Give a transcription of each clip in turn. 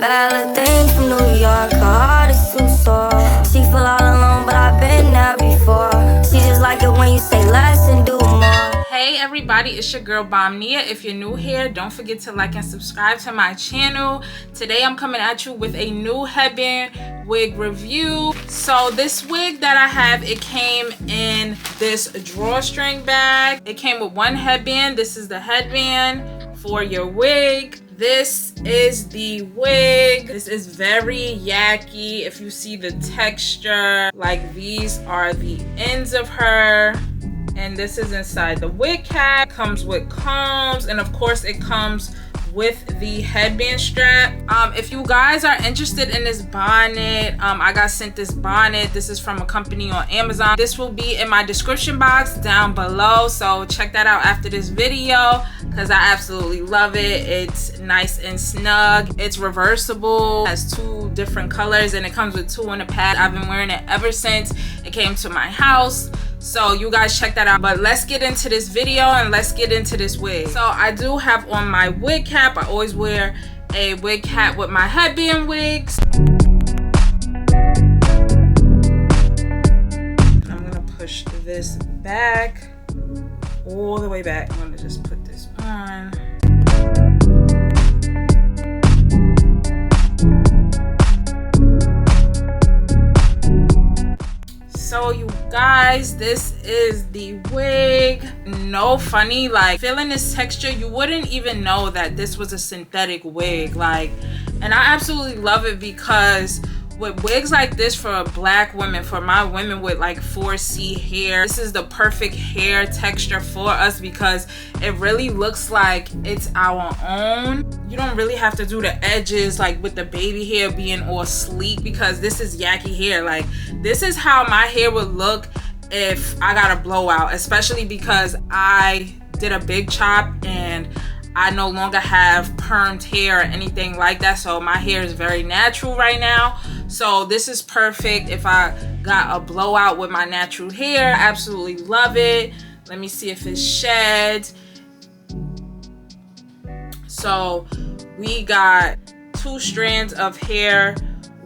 Bad little thing from New York, her heart is too sore. She feel all alone, but I've been there before. She just like it when you say less and do more. Hey everybody, it's your girl Bonnet. If you're new here, don't forget to like and subscribe to my channel. Today I'm coming at you with a new headband wig review. So this wig that I have, it came in this drawstring bag. It came with one headband. This is the headband for your wig. This is the wig. This is very Yaki. If you see the texture, like these are the ends of her. And this is inside the wig cap. Comes with combs, and of course it comes with the headband strap. If you guys are interested in this bonnet, I got sent this bonnet. This is from a company on Amazon. This will be in my description box down below, so check that out after this video because I absolutely love it. It's nice and snug. It's reversible, has two different colors, and it comes with two in a pack. I've been wearing it ever since it came to my house. So you guys check that out. But let's get into this video and let's get into this wig. So I do have on my wig cap. I always wear a wig cap with my headband wigs. I'm gonna push this back, all the way back. I'm gonna just put this on. So you guys, this is the wig. No funny, like feeling this texture, you wouldn't even know that this was a synthetic wig. Like, and I absolutely love it because with wigs like this for black women, for my women with like 4C hair, this is the perfect hair texture for us because it really looks like it's our own. You don't really have to do the edges like with the baby hair being all sleek because this is Yaki hair. Like, this is how my hair would look if I got a blowout, especially because I did a big chop and I no longer have permed hair or anything like that, so my hair is very natural right now. So this is perfect if I got a blowout with my natural hair. I absolutely love it. Let me see if it sheds. So we got 2 strands of hair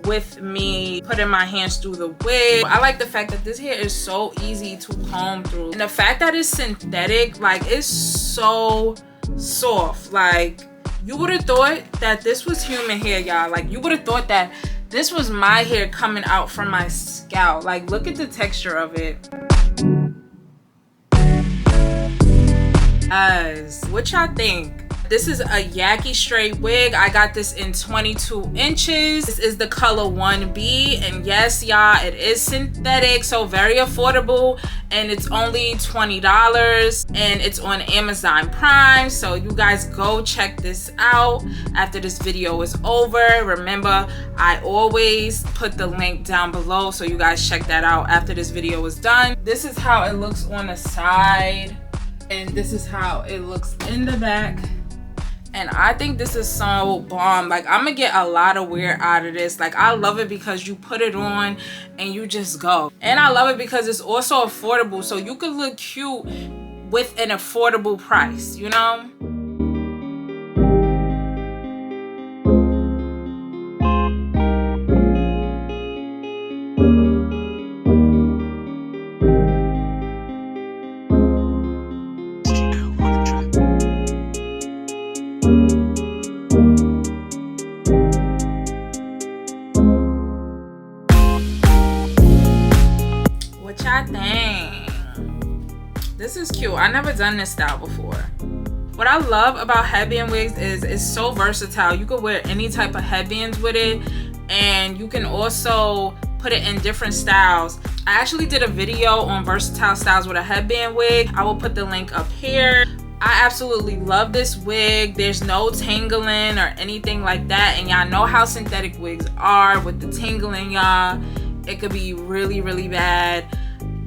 with me putting my hands through the wig. I like the fact that this hair is so easy to comb through, and the fact that it's synthetic, like, it's so soft. Like, you would have thought that this was human hair, y'all. Like, you would have thought that this was my hair coming out from my scalp. Like, look at the texture of it. Guys, what y'all think? This is a Yaki straight wig. I got this in 22 inches. This is the color 1B. And yes, y'all, it is synthetic, so very affordable. And it's only $20. And it's on Amazon Prime. So you guys go check this out after this video is over. Remember, I always put the link down below, so you guys check that out after this video is done. This is how it looks on the side. And this is how it looks in the back. And I think this is so bomb. Like, I'm gonna get a lot of wear out of this. Like, I love it because you put it on and you just go. And I love it because it's also affordable, so you could look cute with an affordable price, you know? Dang, this is cute. I never done this style before. What I love about headband wigs is it's so versatile. You could wear any type of headbands with it, and you can also put it in different styles. I actually did a video on versatile styles with a headband wig. I will put the link up here. I absolutely love this wig. There's no tangling or anything like that, and y'all know how synthetic wigs are with the tangling, y'all. It could be really, really bad.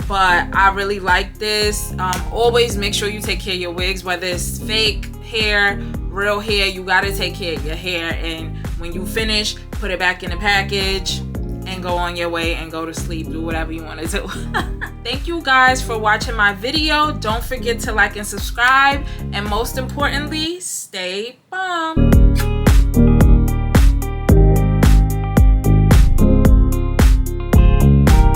But I really like this. Always make sure you take care of your wigs, whether it's fake hair, real hair. You gotta take care of your hair, and when you finish, put it back in the package and go on your way and go to sleep. Do whatever you want to do. Thank you guys for watching my video. Don't forget to like and subscribe, and most importantly, stay bomb.